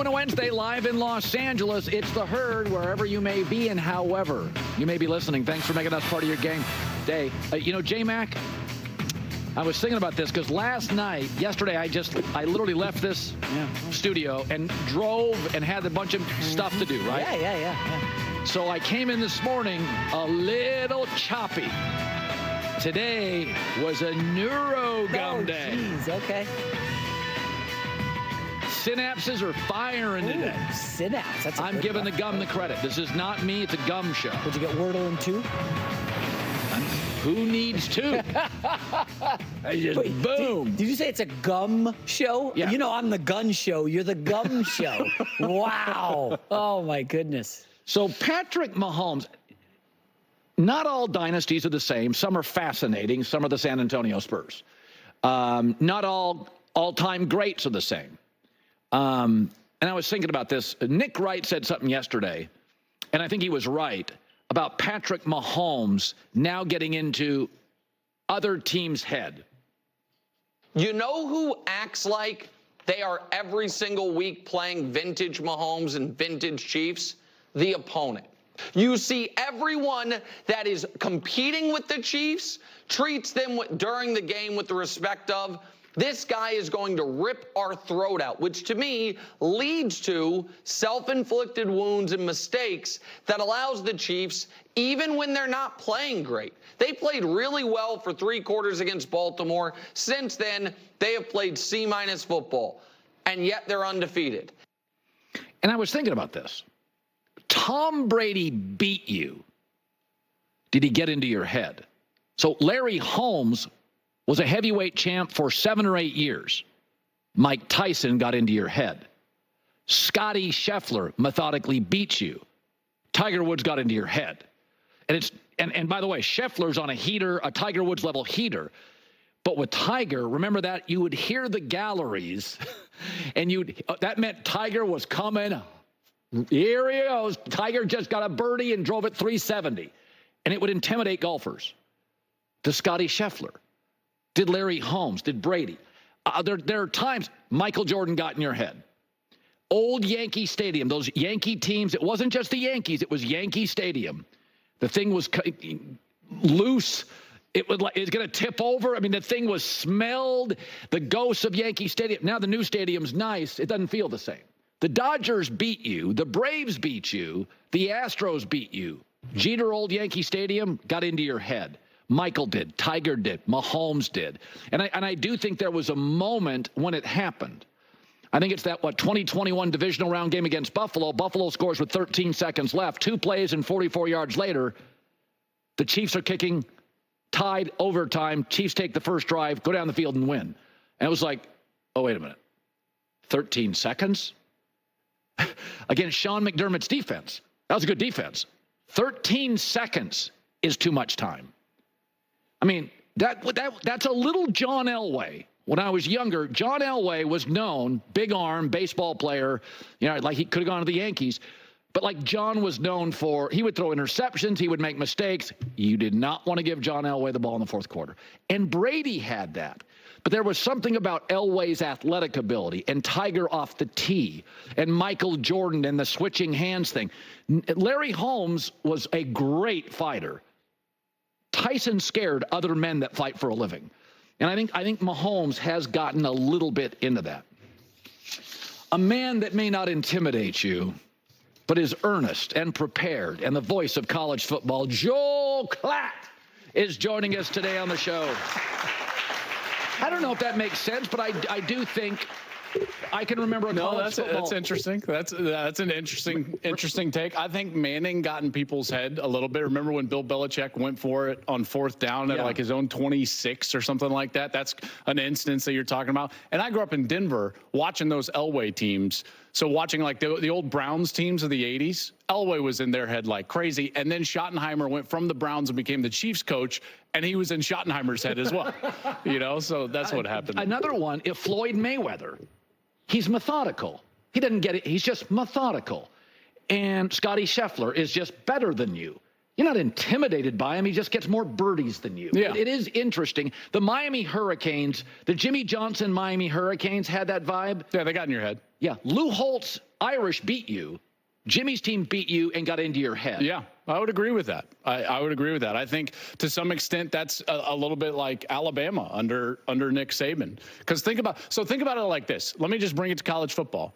and a Wednesday live in Los Angeles. It's The Herd, wherever you may be and however you may be listening. Thanks for making us part of your game day. J-Mac, I was thinking about this because yesterday, I literally left this studio and drove and had a bunch of stuff to do, right? Yeah. So I came in this morning a little choppy. Today was a neurogum day. Jeez, okay. Synapses are firing today. Synapse. That's I'm giving the gum the credit. This is not me. It's a gum show. Did you get Wordle in 2? Who needs 2? Boom. Did you say it's a gum show? Yeah. You know, I'm the gun show. You're the gum show. Wow. Oh, my goodness. So Patrick Mahomes, not all dynasties are the same. Some are fascinating. Some are the San Antonio Spurs. Not all all-time greats are the same. And I was thinking about this. Nick Wright said something yesterday, and I think he was right, about Patrick Mahomes now getting into other teams' head. You know who acts like they are every single week playing vintage Mahomes and vintage Chiefs? The opponent. You see everyone that is competing with the Chiefs treats them during the game with the respect of, this guy is going to rip our throat out, which to me leads to self-inflicted wounds and mistakes that allows the Chiefs, even when they're not playing great. They played really well for 3 quarters against Baltimore. Since then, they have played C- football, and yet they're undefeated. And I was thinking about this. Tom Brady beat you. Did he get into your head? So Larry Holmes was a heavyweight champ for 7 or 8 years. Mike Tyson got into your head. Scotty Scheffler methodically beats you. Tiger Woods got into your head. And by the way, Scheffler's on a heater, a Tiger Woods level heater. But with Tiger, remember that you would hear the galleries and that meant Tiger was coming. Here he goes. Tiger just got a birdie and drove it 370. And it would intimidate golfers. To Scotty Scheffler. Did Larry Holmes, did Brady. There are times Michael Jordan got in your head. Old Yankee Stadium, those Yankee teams, it wasn't just the Yankees, it was Yankee Stadium. The thing was loose. It's going to tip over. I mean, the thing was smelled. The ghosts of Yankee Stadium. Now the new stadium's nice. It doesn't feel the same. The Dodgers beat you. The Braves beat you. The Astros beat you. Jeter, Old Yankee Stadium, got into your head. Michael did, Tiger did, Mahomes did. And I do think there was a moment when it happened. I think it's that, 2021 divisional round game against Buffalo. Buffalo scores with 13 seconds left. 2 plays and 44 yards later, the Chiefs are kicking, tied, overtime. Chiefs take the first drive, go down the field and win. And it was like, oh, wait a minute. 13 seconds? Against Sean McDermott's defense. That was a good defense. 13 seconds is too much time. I mean, that's a little John Elway. When I was younger, John Elway was known, big arm, baseball player, like he could have gone to the Yankees. But like John was known for, he would throw interceptions, he would make mistakes. You did not want to give John Elway the ball in the fourth quarter. And Brady had that. But there was something about Elway's athletic ability and Tiger off the tee and Michael Jordan and the switching hands thing. Larry Holmes was a great fighter. Tyson scared other men that fight for a living. And I think Mahomes has gotten a little bit into that. A man that may not intimidate you, but is earnest and prepared, and the voice of college football, Joel Klatt, is joining us today on the show. I don't know if that makes sense, but I do think I can remember a college football. That's interesting. That's an interesting take. I think Manning got in people's head a little bit. Remember when Bill Belichick went for it on 4th down at like his own 26 or something like that? That's an instance that you're talking about. And I grew up in Denver watching those Elway teams. So watching like the old Browns teams of the 80s, Elway was in their head like crazy. And then Schottenheimer went from the Browns and became the Chiefs coach, and he was in Schottenheimer's head as well. So that's what happened. Another one, if Floyd Mayweather, he's methodical. He doesn't get it. He's just methodical. And Scotty Scheffler is just better than you. You're not intimidated by him. He just gets more birdies than you. Yeah. It is interesting. The Miami Hurricanes, the Jimmy Johnson Miami Hurricanes had that vibe. Yeah, they got in your head. Yeah, Lou Holt's Irish beat you. Jimmy's team beat you and got into your head. Yeah, I would agree with that. I would agree with that. I think to some extent that's a little bit like Alabama under Nick Saban. Because think about it like this. Let me just bring it to college football.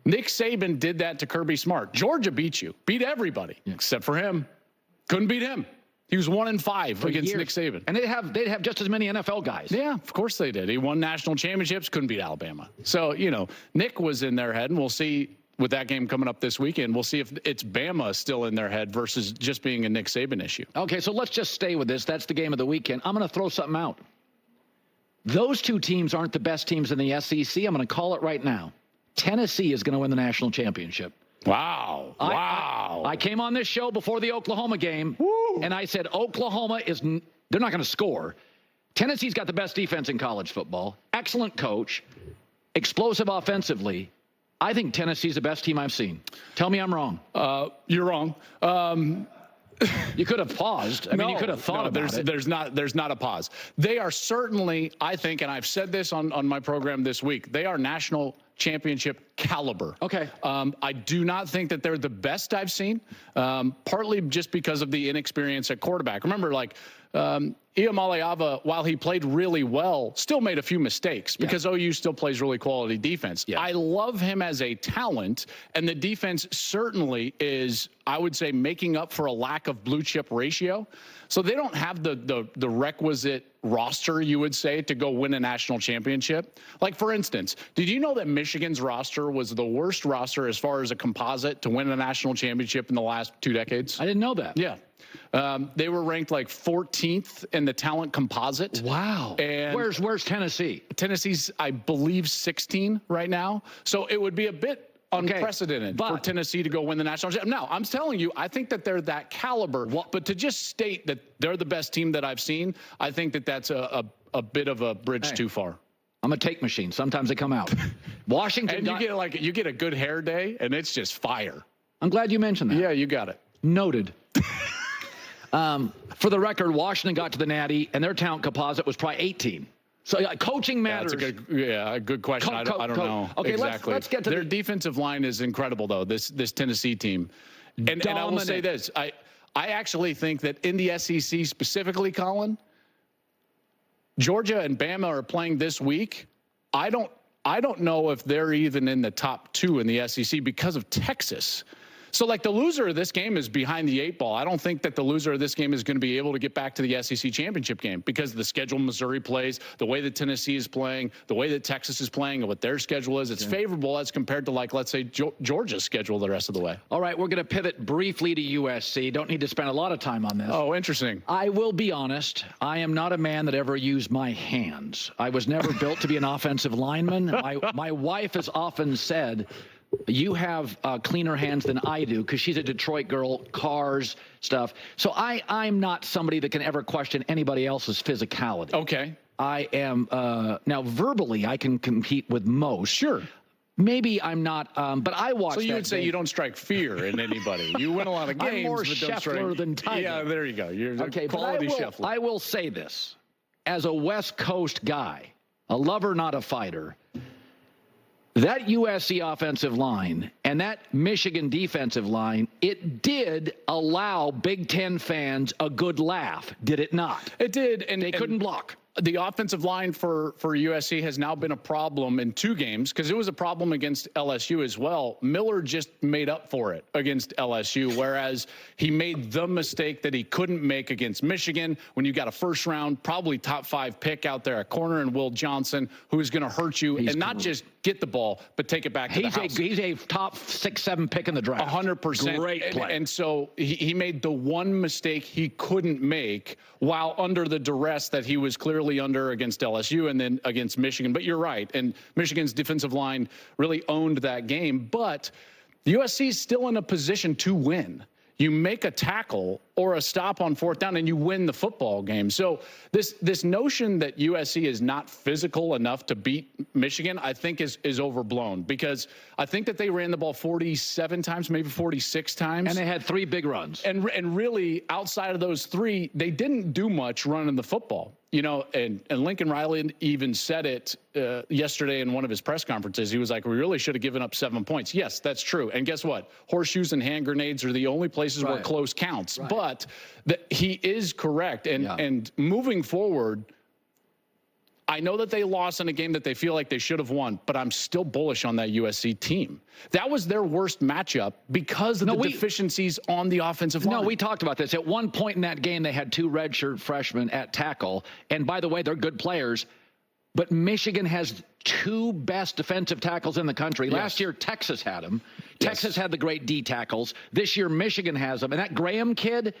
Nick Saban did that to Kirby Smart. Georgia beat you, beat everybody except for him. Couldn't beat him. He was 1-5 against years. Nick Saban. And they'd have just as many NFL guys. Yeah, of course they did. He won national championships, couldn't beat Alabama. So, Nick was in their head, and we'll see with that game coming up this weekend. We'll see if it's Bama still in their head versus just being a Nick Saban issue. Okay, so let's just stay with this. That's the game of the weekend. I'm going to throw something out. Those two teams aren't the best teams in the SEC. I'm going to call it right now. Tennessee is going to win the national championship. Wow. I came on this show before the Oklahoma game, and I said Oklahoma they're not going to score. Tennessee's got the best defense in college football. Excellent coach. Explosive offensively. I think Tennessee's the best team I've seen. Tell me I'm wrong. You're wrong. You could have paused. I mean, you could have thought about it. There's not a pause. They are certainly, I think, and I've said this on my program this week, they are national championship caliber. Okay. I do not think that they're the best I've seen, partly just because of the inexperience at quarterback. Remember, Iamaleava, while he played really well, still made a few mistakes because OU still plays really quality defense. Yeah. I love him as a talent, and the defense certainly is, I would say, making up for a lack of blue chip ratio. So they don't have the requisite roster, you would say, to go win a national championship. Like, for instance, did you know that Michigan's roster was the worst roster as far as a composite to win a national championship in the last 2 decades? I didn't know that. Yeah. They were ranked like 14th in the talent composite. Wow. And where's Tennessee? Tennessee's, I believe, 16 right now. So it would be a bit unprecedented for Tennessee to go win the national championship. Now, I'm telling you, I think that they're that caliber. But to just state that they're the best team that I've seen, I think that that's a bit of a bridge too far. I'm a take machine. Sometimes they come out. Washington. And you get a good hair day, and it's just fire. I'm glad you mentioned that. Yeah, you got it. Noted. For the record, Washington got to the Natty, and their talent composite was probably 18. So coaching matters. That's a good question. I don't know. Okay, exactly. let's get to their defensive line is incredible, though. This Tennessee team, and I will say this: I actually think that in the SEC specifically, Colin, Georgia and Bama are playing this week. I don't know if they're even in the top 2 in the SEC because of Texas. So, the loser of this game is behind the 8 ball. I don't think that the loser of this game is going to be able to get back to the SEC championship game because of the schedule Missouri plays, the way that Tennessee is playing, the way that Texas is playing, and what their schedule is. It's favorable as compared to, let's say, Georgia's schedule the rest of the way. All right, we're going to pivot briefly to USC. Don't need to spend a lot of time on this. Oh, interesting. I will be honest. I am not a man that ever used my hands. I was never built to be an offensive lineman. My wife has often said, you have cleaner hands than I do because she's a Detroit girl, cars, stuff. So I'm not somebody that can ever question anybody else's physicality. Okay. I am now verbally I can compete with most. Sure. Maybe I'm not, but I watched. So you would say you don't strike fear in anybody. You win a lot of games. I'm more but Scheffler than Tiger. Yeah, there you go. You're a quality Scheffler. I will say this, as a West Coast guy, a lover, not a fighter. That USC offensive line and that Michigan defensive line, it did allow Big Ten fans a good laugh, did it not? It did, and they couldn't block. The offensive line for USC has now been a problem in 2 games because it was a problem against LSU as well. Miller just made up for it against LSU, whereas he made the mistake that he couldn't make against Michigan when you got a first-round, probably top 5 pick out there at corner and Will Johnson, who is going to hurt you and not just get the ball, but take it back to the house. He's a top 6, 7 pick in the draft. 100%. Great play. And so he made the one mistake he couldn't make while under the duress that he was clearly under against LSU and then against Michigan. But you're right. And Michigan's defensive line really owned that game. But USC is still in a position to win. You make a tackle or a stop on 4th down and you win the football game. So this notion that USC is not physical enough to beat Michigan, I think is overblown because I think that they ran the ball 47 times, maybe 46 times. And they had 3 big runs. And really, outside of those 3, they didn't do much running the football. You know, and Lincoln Riley even said it yesterday in one of his press conferences. He was like, we really should have given up 7 points. Yes, that's true. And guess what? Horseshoes and hand grenades are the only places where close counts. Right. But he is correct. And moving forward, I know that they lost in a game that they feel like they should have won, but I'm still bullish on that USC team. That was their worst matchup because of the deficiencies on the offensive line. No, we talked about this. At one point in that game, they had 2 redshirt freshmen at tackle. And by the way, they're good players. But Michigan has 2 best defensive tackles in the country. Yes. Last year, Texas had them. Yes. Texas had the great D tackles. This year, Michigan has them. And that Graham kid,